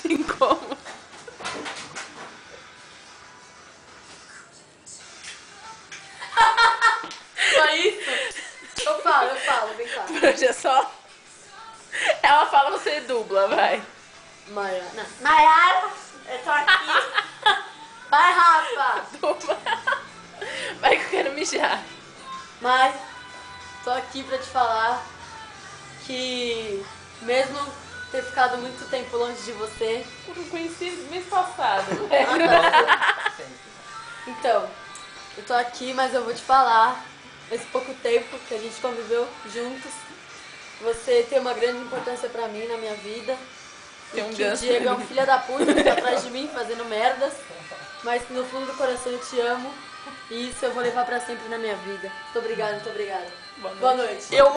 Tem como. Só isso? Eu falo, vem cá. Por hoje é só. Ela fala, você dubla, vai. Maiara, eu tô aqui. Vai, Rafa. Dubla. Vai que eu quero mijar. Mas tô aqui pra te falar que mesmo ter ficado muito tempo longe de você, Eu não conheci mês passado. então, eu tô aqui, mas eu vou te falar, esse pouco tempo que a gente conviveu juntos, você tem uma grande importância pra mim na minha vida. Tem E um que o ganso. Diego é um filho da puta que tá atrás de mim fazendo merdas, mas no fundo do coração eu te amo e isso eu vou levar pra sempre na minha vida. Muito obrigada, muito obrigada. Boa Boa noite. Eu